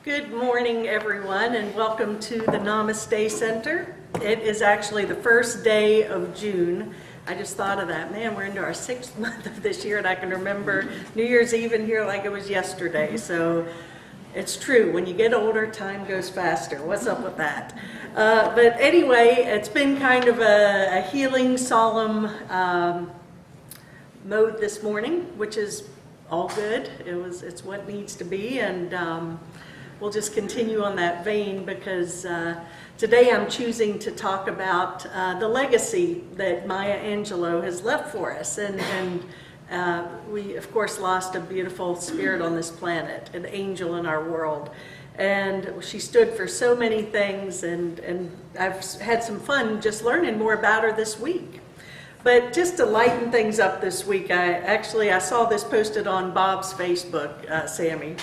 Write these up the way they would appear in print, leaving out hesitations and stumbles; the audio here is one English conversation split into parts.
Good morning, everyone, and welcome to the Namaste Center. It is actually the first day of June. I just thought of that. Man, we're into our 6th month of this year, and I can remember New Year's Eve in here like it was yesterday. So it's true. When you get older, time goes faster. What's up with that? But anyway, it's been kind of a healing, solemn mode this morning, which is all good. It's what needs to be, and we'll just continue on that vein because today I'm choosing to talk about the legacy that Maya Angelou has left for us. And we, of course, lost a beautiful spirit on this planet, an angel in our world. And she stood for so many things, and I've had some fun just learning more about her this week. But just to lighten things up this week, I saw this posted on Bob's Facebook, Sammy.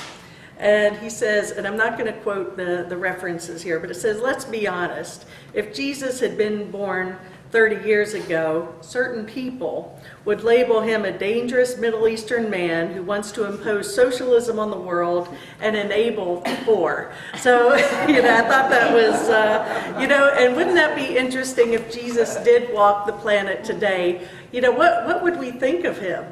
And he says, and I'm not going to quote the references here, but it says, let's be honest. If Jesus had been born 30 years ago, certain people would label him a dangerous Middle Eastern man who wants to impose socialism on the world and enable the poor. So, I thought that was, and wouldn't that be interesting if Jesus did walk the planet today? What would we think of him?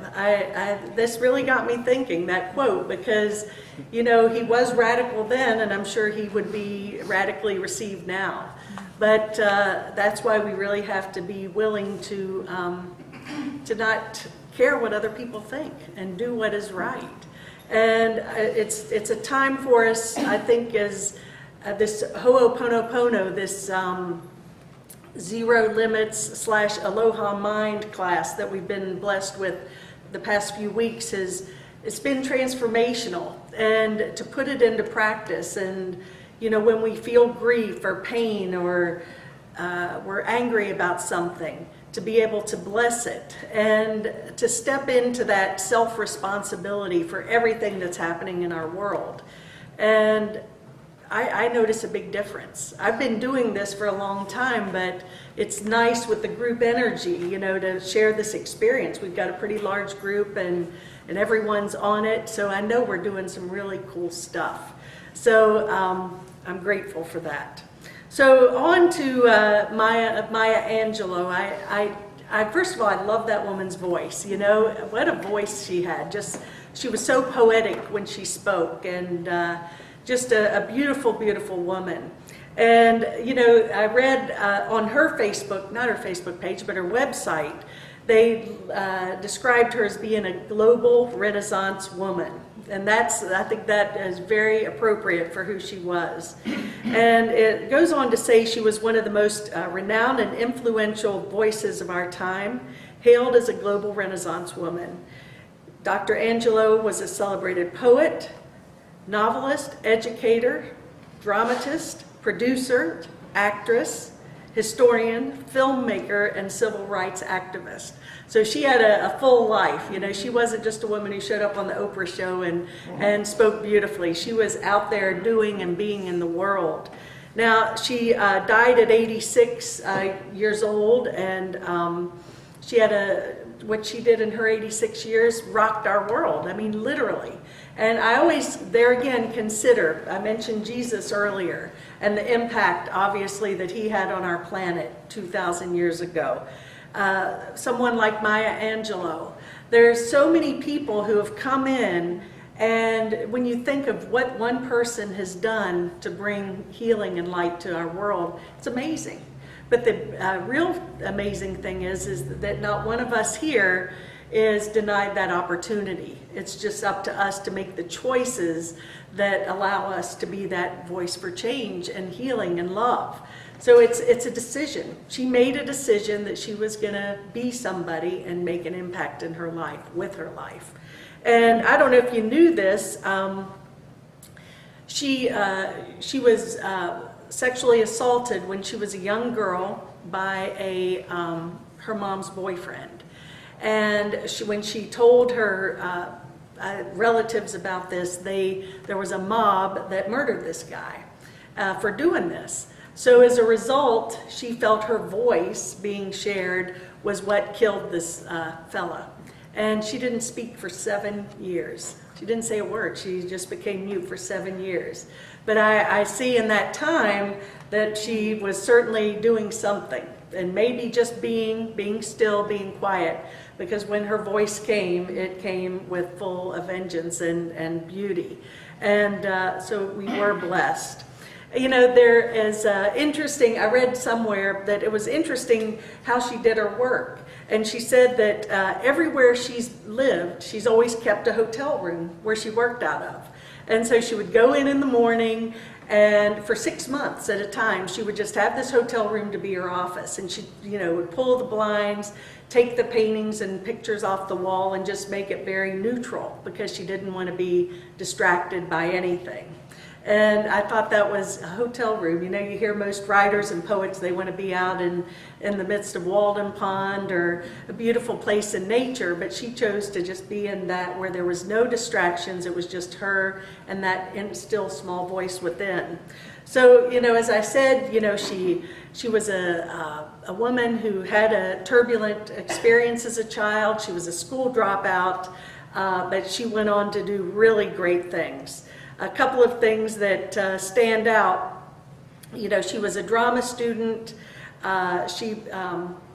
This really got me thinking, that quote, because, he was radical then, and I'm sure he would be radically received now. But that's why we really have to be willing to not care what other people think and do what is right. And it's a time for us, I think, as this Ho'oponopono, this zero limits / aloha mind class that we've been blessed with the past few weeks it's been transformational. And to put it into practice, and when we feel grief or pain or we're angry about something, to be able to bless it and to step into that self-responsibility for everything that's happening in our world. And I notice a big difference. I've been doing this for a long time, but it's nice with the group energy, to share this experience. We've got a pretty large group and everyone's on it, so I know we're doing some really cool stuff. So I'm grateful for that. So on to Maya Angelou. I first of all, I love that woman's voice. What a voice she had. She was so poetic when she spoke, and just a beautiful, beautiful woman. And I read on her Facebook, not her Facebook page, but her website, they described her as being a global Renaissance woman. And I think that is very appropriate for who she was. And it goes on to say she was one of the most renowned and influential voices of our time, hailed as a global Renaissance woman. Dr. Angelou was a celebrated poet, novelist, educator, dramatist, producer, actress, historian, filmmaker, and civil rights activist. So she had a full life. She wasn't just a woman who showed up on the Oprah show and spoke beautifully. She was out there doing and being in the world. Now, she died at 86 years old, and she had what she did in her 86 years rocked our world. I mean, literally. And I always, there again, consider, I mentioned Jesus earlier, and the impact, obviously, that he had on our planet 2,000 years ago. Someone like Maya Angelou. There's so many people who have come in, and when you think of what one person has done to bring healing and light to our world, it's amazing. But the real amazing thing is that not one of us here is denied that opportunity. It's just up to us to make the choices that allow us to be that voice for change and healing and love. So it's a decision. She made a decision that she was going to be somebody and make an impact in her life, with her life. And I don't know if you knew this, she was sexually assaulted when she was a young girl by her mom's boyfriend. And when she told her relatives about this, there was a mob that murdered this guy for doing this. So as a result, she felt her voice being shared was what killed this fella. And she didn't speak for 7 years. She didn't say a word. She just became mute for 7 years. But I see in that time that she was certainly doing something, and maybe just being still, being quiet, because when her voice came, it came with full of vengeance and beauty. And so we were blessed. You know, there is interesting, I read somewhere that it was interesting how she did her work. And she said that everywhere she's lived, she's always kept a hotel room where she worked out of. And so she would go in the morning, and for 6 months at a time, she would just have this hotel room to be her office. And she, you know, would pull the blinds, take the paintings and pictures off the wall, and just make it very neutral, because she didn't want to be distracted by anything. And I thought that was a hotel room. You know, you hear most writers and poets, they want to be out in the midst of Walden Pond or a beautiful place in nature, but she chose to just be in that where there was no distractions. It was just her and that still small voice within. So, you know, as I said, you know, she was a woman who had a turbulent experience as a child. She was a school dropout, but she went on to do really great things. A couple of things that stand out, you know, she was a drama student. She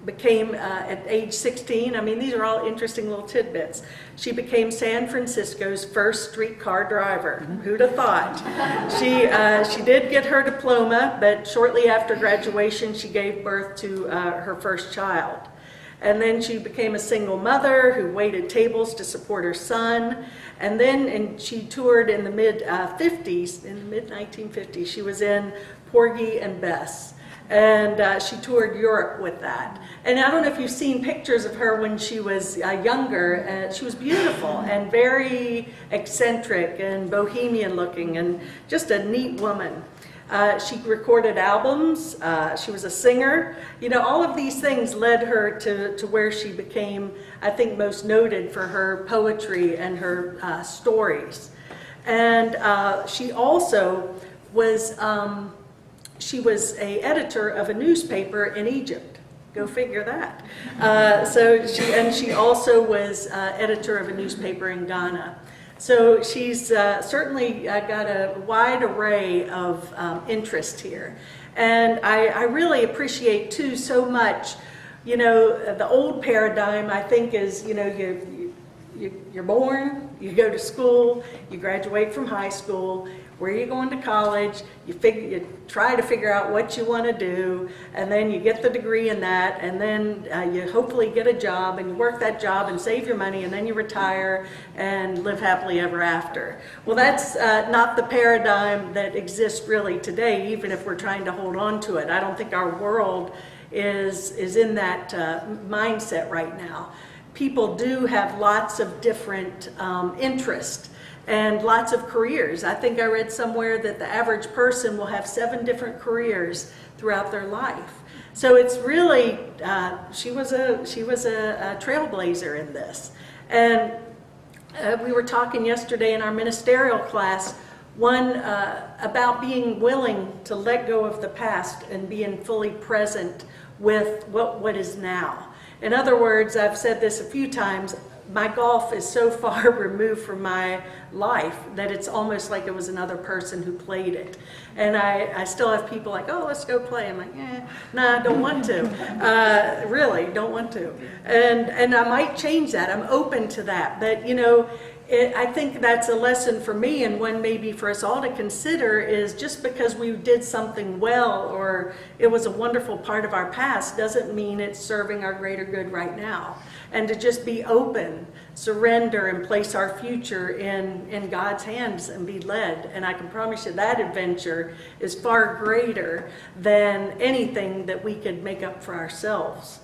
became, at age 16, I mean, these are all interesting little tidbits. She became San Francisco's first streetcar driver. Who'd have thought? She did get her diploma, but shortly after graduation, she gave birth to her first child. And then she became a single mother who waited tables to support her son. And she toured in the mid-50s, in the mid-1950s. She was in Porgy and Bess. And she toured Europe with that. And I don't know if you've seen pictures of her when she was younger. She was beautiful and very eccentric and bohemian looking and just a neat woman. She recorded albums. She was a singer. You know, all of these things led her to where she became, I think, most noted for her poetry and her stories. And she also was, she was an editor of a newspaper in Egypt. Go figure that. She also was editor of a newspaper in Ghana. So she's certainly got a wide array of interest here. And I really appreciate, too, so much, you know, the old paradigm, I think, is, you know, you're born, you go to school, you graduate from high school, where are you going to college, you try to figure out what you want to do, and then you get the degree in that, and then you hopefully get a job, and you work that job and save your money, and then you retire and live happily ever after. Well, that's not the paradigm that exists really today, even if we're trying to hold on to it. I don't think our world is in that mindset right now. People do have lots of different interests and lots of careers. I think I read somewhere that the average person will have 7 different careers throughout their life. So it's really, she was a trailblazer in this. And we were talking yesterday in our ministerial class, about being willing to let go of the past and being fully present with what is now. In other words, I've said this a few times, my golf is so far removed from my life that it's almost like it was another person who played it. And I still have people like, oh, let's go play. I'm like, nah, don't want to. Really, don't want to. And I might change that. I'm open to that. But, you know, I think that's a lesson for me, and one maybe for us all to consider, is just because we did something well or it was a wonderful part of our past doesn't mean it's serving our greater good right now. And to just be open, surrender, and place our future in God's hands and be led. And I can promise you that adventure is far greater than anything that we could make up for ourselves.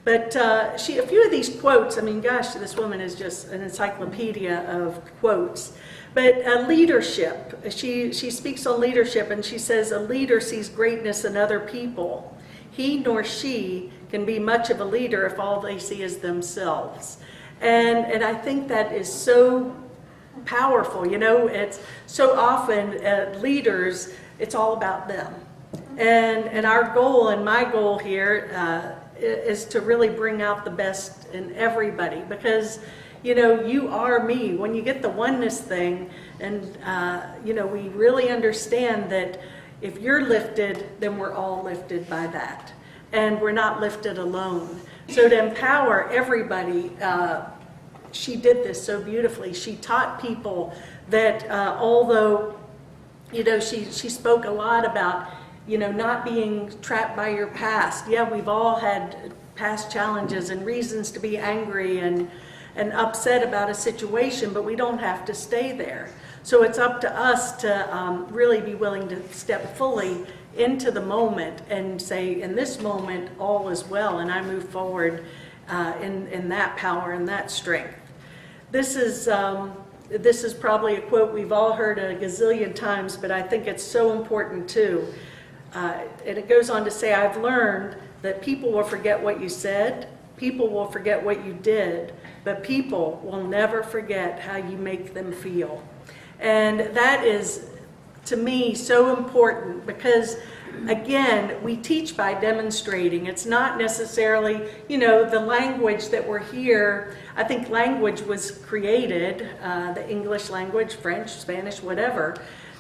But a few of these quotes, I mean, gosh, this woman is just an encyclopedia of quotes. But leadership, she speaks on leadership, and she says, a leader sees greatness in other people. He nor she can be much of a leader if all they see is themselves. And I think that is so powerful. You know, it's so often leaders, it's all about them. And our goal, and my goal here, is to really bring out the best in everybody, because, you are me. When you get the oneness thing, and we really understand that if you're lifted, then we're all lifted by that. And we're not lifted alone. So to empower everybody, she did this so beautifully. She taught people that although, she spoke a lot about, not being trapped by your past. Yeah, we've all had past challenges and reasons to be angry and upset about a situation, but we don't have to stay there. So it's up to us to really be willing to step fully into the moment and say, in this moment, all is well, and I move forward in that power and that strength. This is probably a quote we've all heard a gazillion times, but I think it's so important too. And it goes on to say, I've learned that people will forget what you said, people will forget what you did, but people will never forget how you make them feel. And that is, to me, so important because, again, we teach by demonstrating. It's not necessarily, the language that we're here. I think language was created, the English language, French, Spanish, whatever.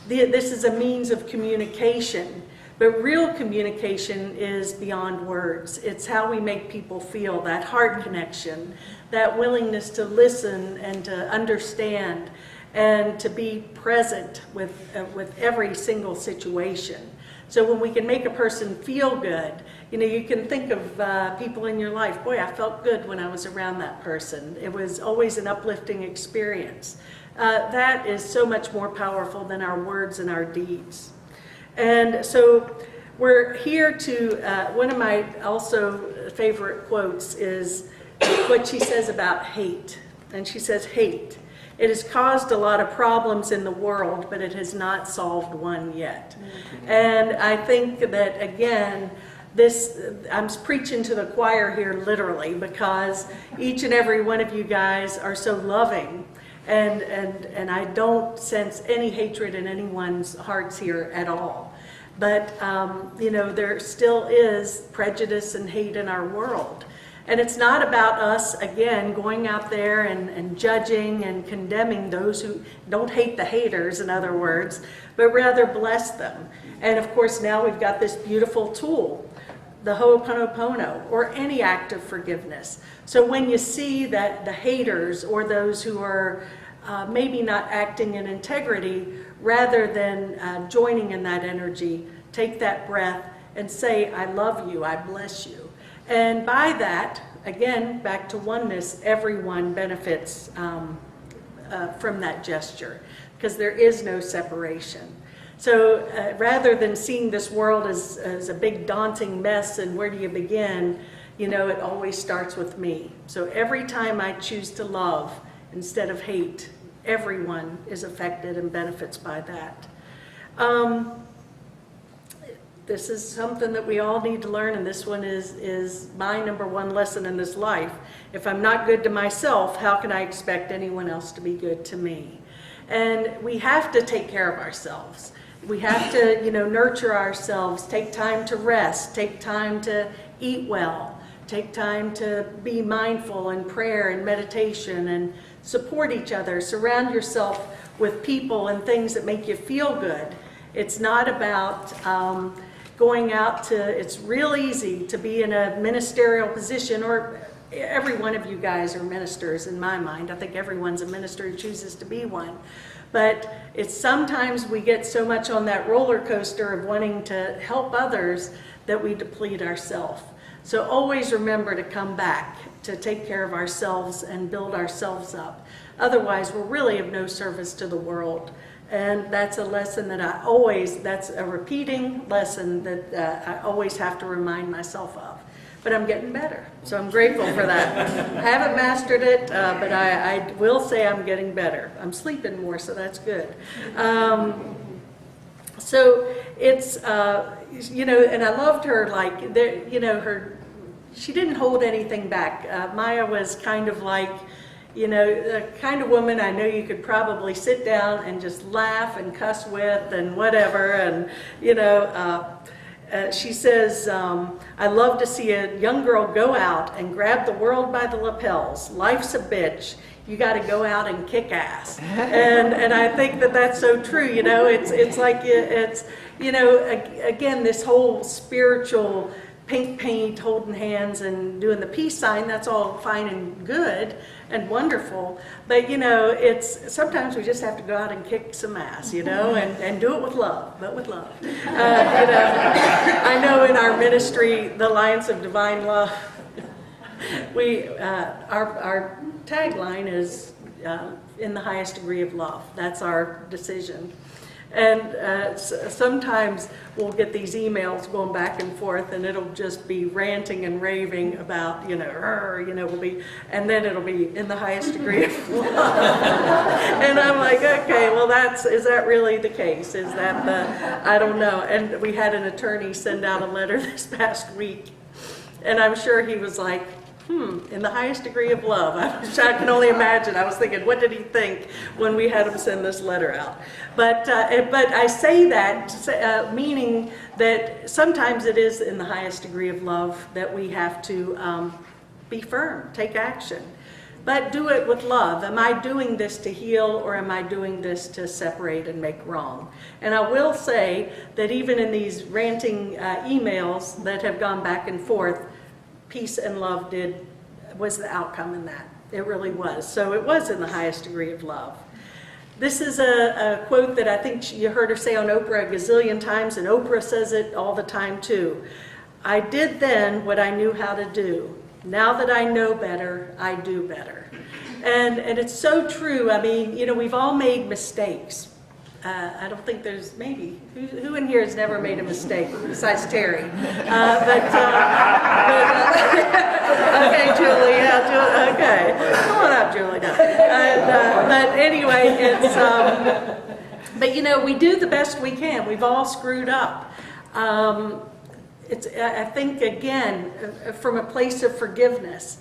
This is a means of communication. But real communication is beyond words. It's how we make people feel, that heart connection, that willingness to listen and to understand and to be present with every single situation. So when we can make a person feel good, you can think of people in your life, boy, I felt good when I was around that person. It was always an uplifting experience. That is so much more powerful than our words and our deeds. And so we're here to, one of my also favorite quotes is what she says about hate. And she says, hate. It has caused a lot of problems in the world, but it has not solved one yet. And I think that, again, I'm preaching to the choir here literally because each and every one of you guys are so loving. And I don't sense any hatred in anyone's hearts here at all. But, there still is prejudice and hate in our world. And it's not about us, again, going out there and judging and condemning those who don't hate the haters, in other words, but rather bless them. And of course, now we've got this beautiful tool, the Ho'oponopono, or any act of forgiveness. So when you see that the haters or those who are maybe not acting in integrity, rather than joining in that energy, take that breath and say, I love you, I bless you. And by that, again, back to oneness, everyone benefits from that gesture because there is no separation. So rather than seeing this world as a big daunting mess and where do you begin, it always starts with me. So every time I choose to love instead of hate, everyone is affected and benefits by that. This is something that we all need to learn, and this one is my number one lesson in this life. If I'm not good to myself, how can I expect anyone else to be good to me? And we have to take care of ourselves. We have to, nurture ourselves, take time to rest, take time to eat well, take time to be mindful in prayer and meditation and support each other. Surround yourself with people and things that make you feel good. It's not about going out to, it's real easy to be in a ministerial position, or every one of you guys are ministers in my mind. I think everyone's a minister who chooses to be one. But it's sometimes we get so much on that roller coaster of wanting to help others that we deplete ourselves. So always remember to come back, to take care of ourselves and build ourselves up. Otherwise, we're really of no service to the world. And that's a lesson that that's a repeating lesson that I always have to remind myself of. But I'm getting better, so I'm grateful for that. I haven't mastered it, but I will say I'm getting better. I'm sleeping more, so that's good. So it's, and I loved her, she didn't hold anything back. Maya was kind of like, the kind of woman I know you could probably sit down and just laugh and cuss with and whatever. And, she says, I love to see a young girl go out and grab the world by the lapels. Life's a bitch. you got to go out and kick ass. And I think that that's so true. It's like, it's, again, this whole spiritual pink paint, holding hands and doing the peace sign, that's all fine and good and wonderful. But, it's sometimes we just have to go out and kick some ass, and do it with love, but with love. I know in our ministry, the Alliance of Divine Love, our tagline is in the highest degree of love. That's our decision. And sometimes we'll get these emails going back and forth, and it'll just be ranting and raving about, and then it'll be in the highest degree of love. And I'm like, okay, well, is that really the case? Is that I don't know. And we had an attorney send out a letter this past week, and I'm sure he was like, in the highest degree of love. I can only imagine. I was thinking, what did he think when we had him send this letter out? But I say that meaning that sometimes it is in the highest degree of love that we have to be firm, take action. But do it with love. Am I doing this to heal, or am I doing this to separate and make wrong? And I will say that even in these ranting emails that have gone back and forth, peace and love was the outcome in that. It really was. So it was in the highest degree of love. This is a quote that I think you heard her say on Oprah a gazillion times, and Oprah says it all the time too. I did then what I knew how to do. Now that I know better, I do better. And it's so true. I mean, we've all made mistakes. I don't think there's who in here has never made a mistake besides Terry? Okay, Julie, yeah, okay. Come on up, Julie. No. But anyway, but we do the best we can. We've all screwed up. I think, again, from a place of forgiveness,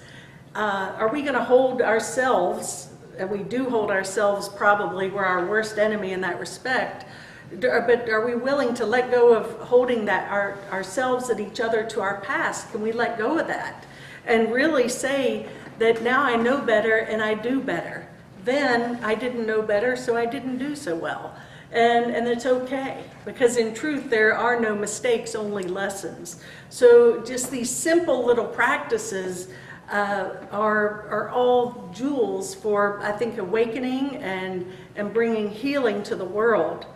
are we going to hold ourselves, and we do hold ourselves probably, we're our worst enemy in that respect, but are we willing to let go of holding that ourselves and each other to our past? Can we let go of that and really say that now I know better and I do better? Then I didn't know better, so I didn't do so well. And it's okay, because in truth there are no mistakes, only lessons. So just these simple little practices are all jewels for, I think, awakening and bringing healing to the world.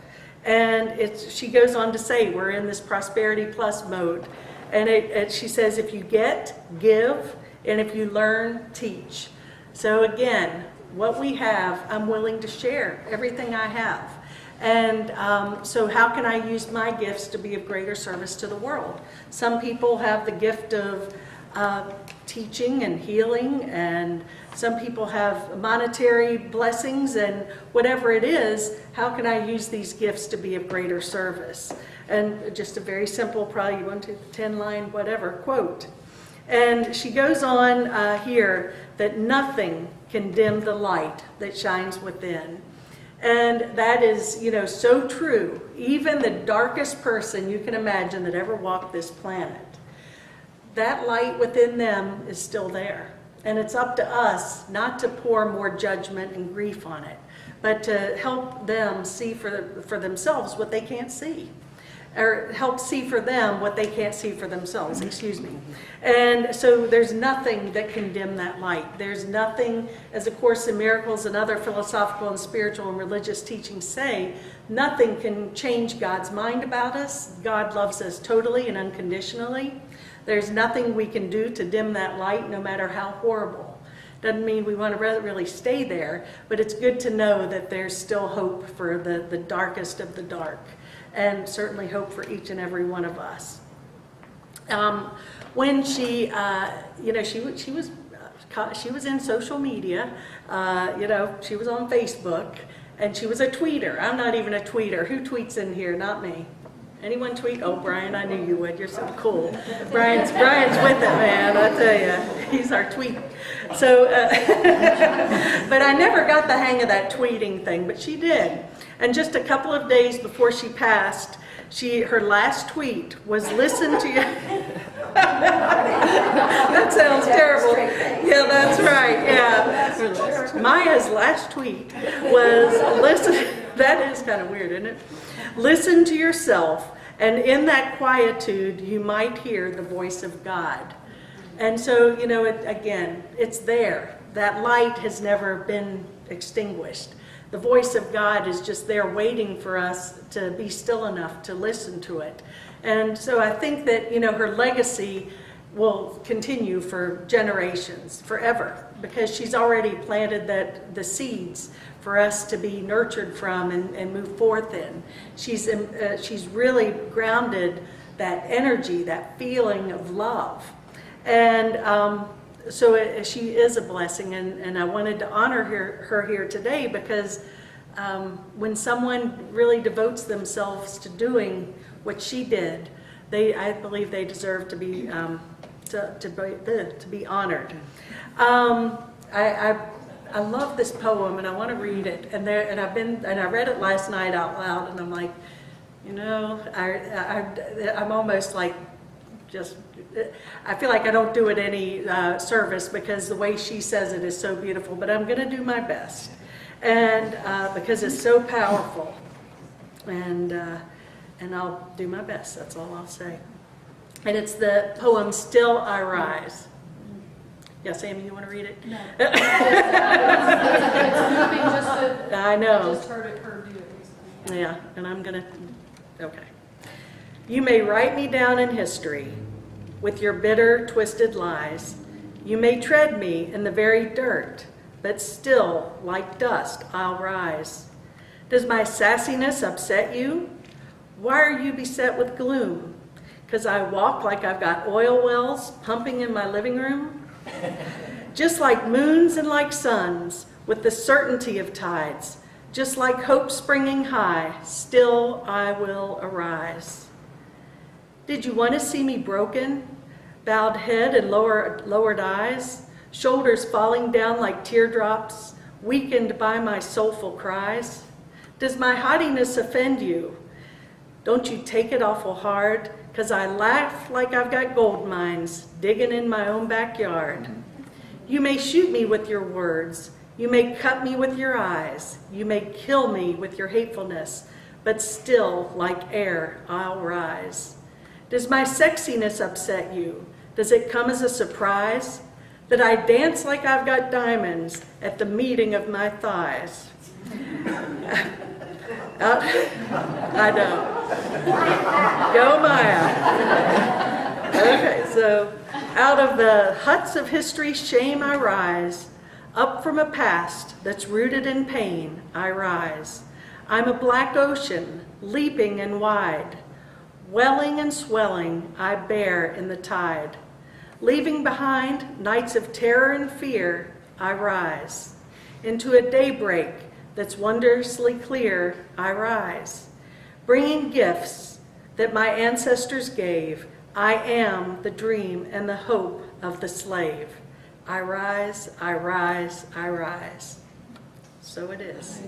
And she goes on to say, we're in this prosperity plus mode. And she says, if you get, give, and if you learn, teach. So again, what we have, I'm willing to share everything I have. And so how can I use my gifts to be of greater service to the world? Some people have the gift of teaching and healing, and some people have monetary blessings, and whatever it is, how can I use these gifts to be of greater service? And just a very simple, probably 1 to 10 line, whatever, quote. And she goes on here that nothing can dim the light that shines within. And that is, so true. Even the darkest person you can imagine that ever walked this planet, that light within them is still there. And it's up to us not to pour more judgment and grief on it, but to help them see for themselves what they can't see. Or help see for them what they can't see for themselves, excuse me. And so there's nothing that can dim that light. There's nothing, as A Course in Miracles and other philosophical and spiritual and religious teachings say, nothing can change God's mind about us. God loves us totally and unconditionally. There's nothing we can do to dim that light, no matter how horrible. Doesn't mean we want to really stay there, but it's good to know that there's still hope for the darkest of the dark. And certainly hope for each and every one of us. When she was in social media, she was on Facebook, and she was a tweeter. I'm not even a tweeter. Who tweets in here? Not me. Anyone tweet? Oh, Brian, I knew you would. You're so cool. Brian's with it, man. I tell you, he's our tweet. So, but I never got the hang of that tweeting thing, but she did. And just a couple of days before she passed, her last tweet was, "Listen to your." That sounds terrible. Yeah, that's right. Yeah. Maya's last tweet was, listen, that is kind of weird, isn't it? Listen to yourself, and in that quietude, you might hear the voice of God. And so, you know, again, it's there. That light has never been extinguished. The voice of God is just there waiting for us to be still enough to listen to it. And so I think that, you know, her legacy will continue for generations, forever, because she's already planted the seeds for us to be nurtured from and move forth in. She's really grounded that energy, that feeling of love. And so she is a blessing, and I wanted to honor her here today, because when someone really devotes themselves to doing what she did, I believe they deserve to be to be honored. I love this poem, and I want to read it. And I read it last night out loud, and I'm like, you know, I'm almost like I feel like I don't do it any service, because the way she says it is so beautiful. But I'm going to do my best, and because it's so powerful, and I'll do my best. That's all I'll say. And it's the poem "Still I Rise." Yeah, Sammy, you want to read it? No. It's moving just to, I know. I just heard her do it recently. Yeah, and I'm gonna, okay. You may write me down in history with your bitter, twisted lies. You may tread me in the very dirt, but still, like dust, I'll rise. Does my sassiness upset you? Why are you beset with gloom? 'Cause I walk like I've got oil wells pumping in my living room? Just like moons and like suns, with the certainty of tides, just like hope springing high, still I will arise. Did you want to see me broken, bowed head and lowered eyes, shoulders falling down like teardrops, weakened by my soulful cries? Does my haughtiness offend you? Don't you take it awful hard, 'cause I laugh like I've got gold mines digging in my own backyard. You may shoot me with your words, you may cut me with your eyes, you may kill me with your hatefulness, but still, like air, I'll rise. Does my sexiness upset you? Does it come as a surprise that I dance like I've got diamonds at the meeting of my thighs? I know. Go Maya. Okay, so out of the huts of history's shame I rise. Up from a past that's rooted in pain I rise. I'm a black ocean, leaping and wide. Welling and swelling I bear in the tide. Leaving behind nights of terror and fear I rise. Into a daybreak that's wondrously clear I rise. Bringing gifts that my ancestors gave, I am the dream and the hope of the slave. I rise, I rise, I rise. So it is.